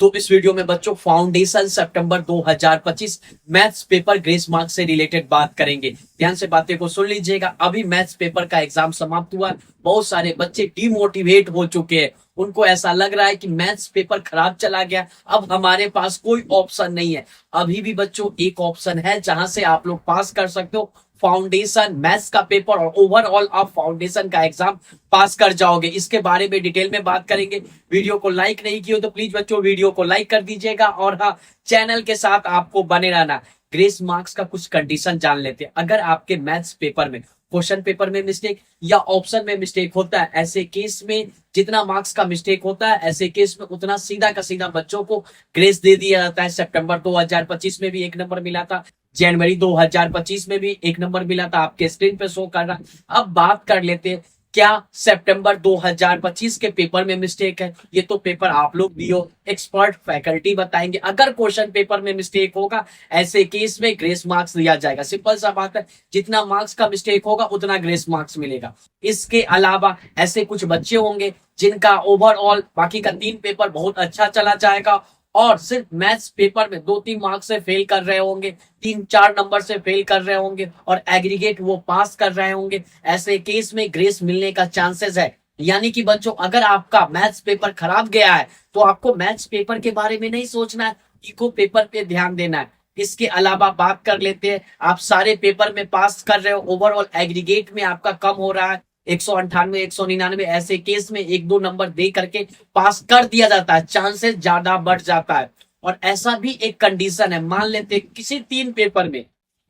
तो इस वीडियो में बच्चों फाउंडेशन सितंबर 2025 मैथ्स पेपर ग्रेस मार्क्स से रिलेटेड बात करेंगे। ध्यान से बातें को सुन लीजिएगा। अभी मैथ्स पेपर का एग्जाम समाप्त हुआ। बहुत सारे बच्चे डिमोटिवेट हो चुके हैं। उनको ऐसा लग रहा है कि मैथ्स पेपर खराब चला गया, अब हमारे पास कोई ऑप्शन नहीं है। अभी भी बच्चों एक ऑप्शन है जहां से आप लोग पास कर सकते हो, फाउंडेशन मैथ्स का पेपर, और ओवरऑल आप फाउंडेशन का एग्जाम पास कर जाओगे। इसके बारे में डिटेल में बात करेंगे। वीडियो को लाइक नहीं किया तो प्लीज बच्चों वीडियो को लाइक कर दीजिएगा, और हाँ, चैनल के साथ आपको बने रहना। ग्रेस मार्क्स का कुछ कंडीशन जान लेते हैं। अगर आपके मैथ्स पेपर में क्वेश्चन पेपर में मिस्टेक या ऑप्शन में मिस्टेक होता है, ऐसे केस में जितना मार्क्स का मिस्टेक होता है, ऐसे केस में उतना सीधा का सीधा बच्चों को ग्रेस दे दिया जाता है। सितंबर 2025 में भी 1 नंबर मिला था, जनवरी 2025 में भी 1 नंबर मिला था, आपके स्क्रीन पे शो कर रहा। अब बात कर लेते हैं, क्या सितंबर 2025 के पेपर में मिस्टेक है? ये तो पेपर आप लोग भी हो, एक्सपर्ट फैकल्टी बताएंगे। अगर क्वेश्चन पेपर में मिस्टेक होगा, ऐसे केस में ग्रेस मार्क्स दिया जाएगा। सिंपल सा बात है, जितना मार्क्स का मिस्टेक होगा उतना ग्रेस मार्क्स मिलेगा। इसके अलावा ऐसे कुछ बच्चे होंगे जिनका ओवरऑल बाकी का 3 पेपर बहुत अच्छा चला जाएगा, और सिर्फ मैथ्स पेपर में 2-3 मार्क्स से फेल कर रहे होंगे, 3-4 नंबर से फेल कर रहे होंगे, और एग्रीगेट वो पास कर रहे होंगे। ऐसे केस में ग्रेस मिलने का चांसेस है। यानी कि बच्चों, अगर आपका मैथ्स पेपर खराब गया है तो आपको मैथ्स पेपर के बारे में नहीं सोचना है, इको पेपर पे ध्यान देना है। इसके अलावा बात कर लेते हैं, आप सारे पेपर में पास कर रहे हो, ओवरऑल एग्रीगेट में आपका कम हो रहा है 198 199, ऐसे केस में 1-2 नंबर दे करके पास कर दिया जाता है, चांसेस ज्यादा बढ़ जाता है। और ऐसा भी एक कंडीशन है, मान लेते हैं किसी 3 पेपर में,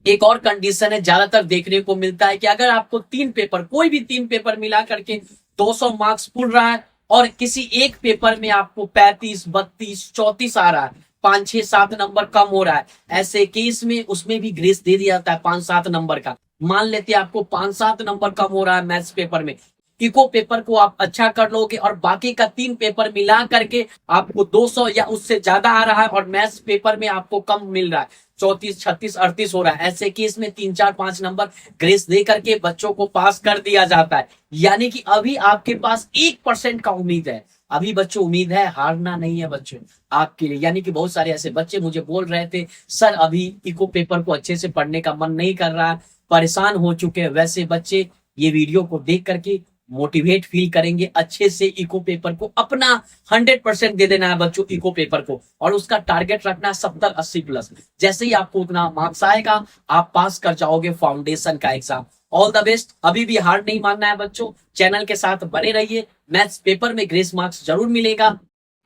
एक और कंडीशन है ज्यादातर देखने को मिलता है कि अगर आपको 3 पेपर, कोई भी 3 पेपर मिला करके 200 मार्क्स पुल रहा है, और किसी एक पेपर में आपको 35 32 34 आ रहा है, 5-6-7 नंबर कम हो रहा है, ऐसे केस में उसमें भी ग्रेस दे दिया जाता है 5-7 नंबर का। मान लेते हैं आपको 5-7 नंबर कम हो रहा है मैथ्स पेपर में, इको पेपर को आप अच्छा कर लोगे और बाकी का 3 पेपर मिला करके आपको 200 या उससे ज्यादा आ रहा है, और मैथ्स पेपर में आपको कम मिल रहा है, 34 36 38 हो रहा है, ऐसे केस में 3 4 5 नंबर ग्रेस दे करके बच्चों को पास कर दिया जाता है। यानी कि अभी आपके पास 1% का उम्मीद है। अभी बच्चों उम्मीद है, हारना नहीं है बच्चों आपके लिए। यानी कि बहुत सारे ऐसे बच्चे मुझे बोल रहे थे, सर अभी इको पेपर को अच्छे से पढ़ने का मन नहीं कर रहा है, परेशान हो चुके हैं। वैसे बच्चे ये वीडियो को देख करके मोटिवेट फील करेंगे, अच्छे से इको पेपर को अपना 100% दे देना है बच्चों इको पेपर को, और उसका टारगेट रखना है 70-80+। जैसे ही आपको उतना मार्क्स आएगा, आप पास कर जाओगे फाउंडेशन का एग्जाम। All the best. अभी भी हार नहीं मानना है बच्चों, चैनल के साथ बने रहिए। मैथ्स पेपर में ग्रेस मार्क्स जरूर मिलेगा।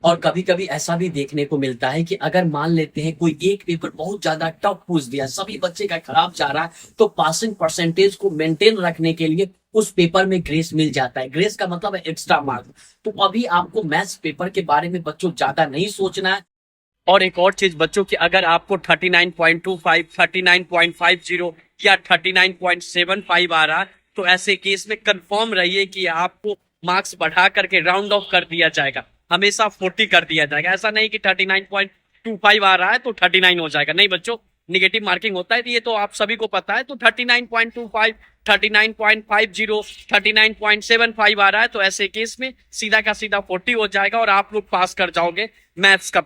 और कभी कभी ऐसा भी देखने को मिलता है कि अगर मान लेते हैं कोई एक पेपर बहुत ज्यादा टफ पूछ दिया, सभी बच्चे का खराब जा रहा है, तो पासिंग परसेंटेज को मेंटेन रखने के लिए उस पेपर में ग्रेस मिल जाता है। ग्रेस का मतलब है एक्स्ट्रा मार्क्स। तो अभी आपको मैथ्स पेपर के बारे में बच्चों ज्यादा नहीं सोचना है। और एक और चीज बच्चों की, अगर आपको 39.25 39.50 या 39.75 आ रहा है, तो ऐसे केस में कंफर्म रहिए कि आपको मार्क्स बढ़ा करके राउंड ऑफ कर दिया जाएगा, हमेशा 40 कर दिया जाएगा। ऐसा नहीं कि 39.25 आ रहा है तो 39 हो जाएगा, नहीं बच्चों, निगेटिव मार्किंग होता है, ये तो आप सभी को पता है। तो 39.25 39.50 39.75 आ रहा है, तो ऐसे केस में सीधा का सीधा 40 हो जाएगा और आप लोग पास कर जाओगे मैथ्स का।